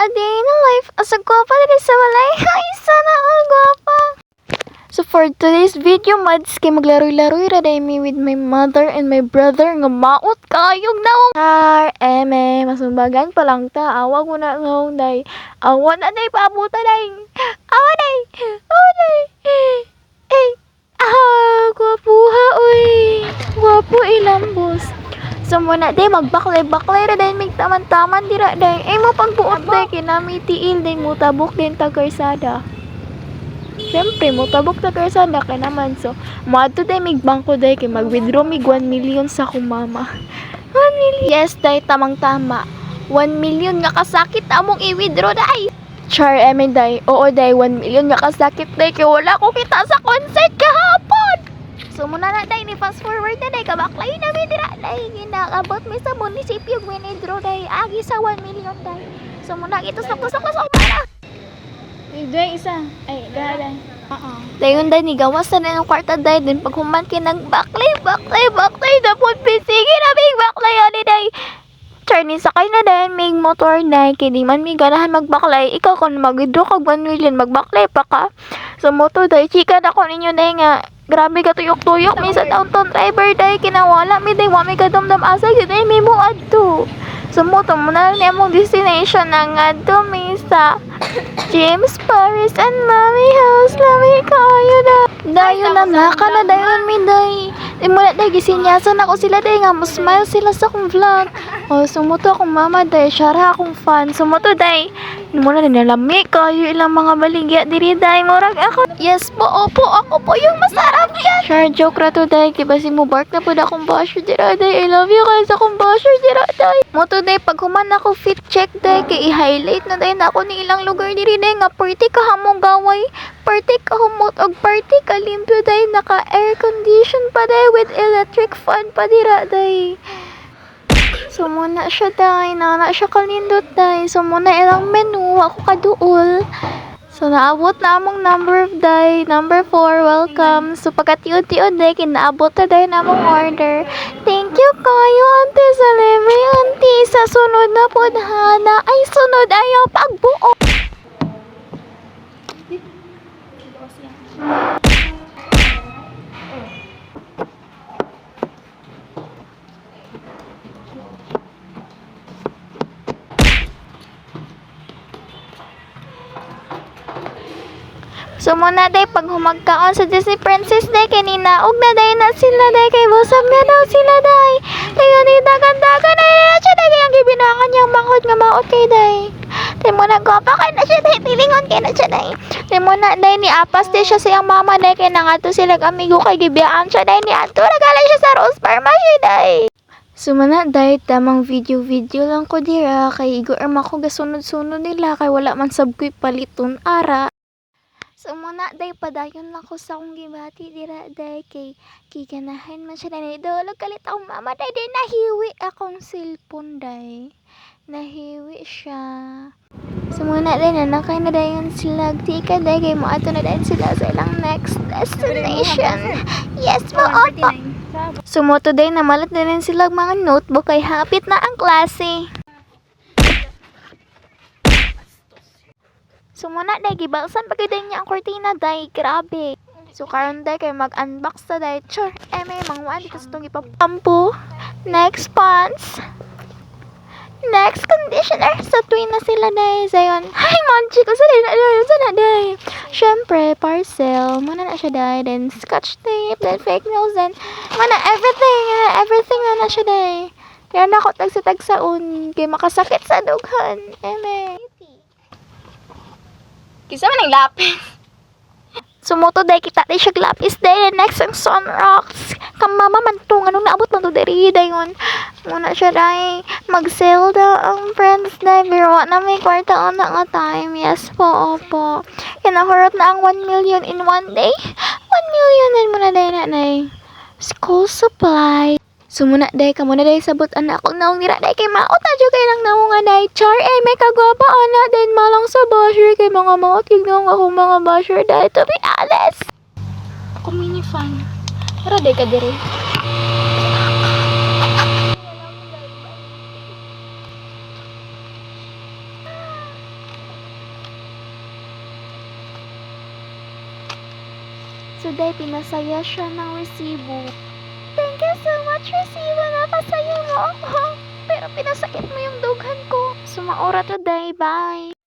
A day in a life as a gwapa rin sa walay. Ay, sana all gwapa. So for today's video, mads, kay maglaro-laro ra day me with my mother and my brother nga maot kayog naong. Masumbagan pa lang ta. Awa ko na naong day. Awa na day, paabuta day. Awa day. Awa day. Gwapuha, uy. Gwapo ilambos. So muna day, magbaklay-baklay ra day, mig taman-taman dira day. Ay mo pagbuot day, kinamitiil day, mutabok din tag-karsada. Siyempre, mutabok tag-karsada kay naman. So, maadto day, mig bangko day, kay mag-withdraw mig 1 million sa akong mama. 1 million? Yes day, tamang-tama. 1 million nga kasakit among i-withdraw day. Char, day. Oo day, 1 million nga kasakit day, kay wala ko kita sa concert kahapon. So muna na day, ni fast forward na day, kabaklay na mi dira day, ginakabot mi sa munisipyo, winidro day, agi sa 1 million day. So muna gitusok-tusok para. Day isa. Ay, gaday. Dayon day, ni gawas na ng kwarta day, din pag human kinagbaklay, baklay, dapot pisigi na big baklay ani day. Charny sakay na day, may motor day, kay di man mi ganahan magbaklay, ikaw kung mag-withdraw kag 1 million, magbaklay pa ka. So motor day, chika na ko ninyo day nga, grabe ka tuyok-tuyok mi sa downtown driver day, kinawala mi day, wa mi kadamdam asa day, mi mo adto. So moto mo na ni among destination na nga adto mi sa James Paris and Mommy House, lami kayo na. Dayon na naka na dayon mi day. Di mo na day, gisinyasan ako sila day nga, smile sila sa akong vlog. O, sumuto akong mama day, syara akong fan. Sumuto day, di mo na nalami kayo ilang mga baligya diri day, murag ako. Yes po, opo, ako po yung masarap yan. Sure, joke ra to day, kibasi mo bark na po na akong basher dira day. I love you guys, akong basher dira day. Moto day, pag human ako fit check day, kay i-highlight na day na ako ni ilang lugar diri day nga, party ka hamong gaway. Party ka humot og party ka limpyo day, naka air condition pa day with electric fan pa dira day. So muna siya day, na siya kalindot day. So muna ilang menu, ako kaduol. So naabot na among number of day, number 4, welcome. So pagkatiod-tiod day, kinaabot na day na among order. Thank you kayo, Auntie Saleme, Auntie. Sa sunod na pudhana, ay sunod ayaw pagbuo. So muna day, pag humagkaon sa Disney Princess day, kanina og na day na sila day, kay busog na daw sila day. Kaya ni dagan-dagan na siya day, kaya ang gibinangan niyang manghod nga maot kay day. Tay mo na gwapa kay na siya day, tilingon kay na siya day. Tay mo na day, ni apas day siya sa iyang mama day, kay nangato sila amigo kay gibiyaan siya day, ni ato regalay siya sa Rose Pharmacy day. So mana day, tamang video lang ko dira, kay igorm ako gasunod-sunod nila, kay wala man sabkoy paliton ara. So muna day, padayon lang ko sa akong gibati dira day, kay ganahan man siya day, dolog kalit akong mama day, nahiwi akong cellphone day, nahiwi siya. So muna day, nanakay na dayon sila, tika day, kay moato na dayon sila sa ilang next destination. Yes po, opo. So moto day, namalat na rin sila mga notebook, kay hapit na ang klase. So muna day, gibalsan pagiday niya ang kortina day, grabe. So karon day, kay mag-unbox na day, sure, mangwaan dito sa itong ipapampo. Next pants. Next conditioner. Sa tuwin na sila day, sayon. Hi manchi ko, sana day. Syempre, parcel. Muna na siya day, then scotch tape, then fake nails, then muna everything na siya day. Kaya na ako tagsa-tagsaon, kay makasakit sa dughan. Kisa man ang lapis. Sumuto day, kita day siya lapis day, next ang Sunrocks. Kamama man to, anong naabot man to diri dayon. Muna siya day, mag-sale daw ang friends day, pero na may kwarta on na nga time. Yes po, opo. Kinahurot na ang 1 million in one day. 1 million din muna day na day. School supply. So muna day, kamuna day, sabot anak ko naong nira day, kay maot na dyan kay lang naong nga day. Char, may kagwapa anak din malang sa basher, kay mga maot, kignaong ako mga basher day, to be honest. Ako mini fan. Tara day ka diri. So, day, pinasaya siya ng resibo. Thank you so much, resibo. Napasaya mo ako. Pero pinasakit mo yung dughan ko. Sumaura to, day. Bye.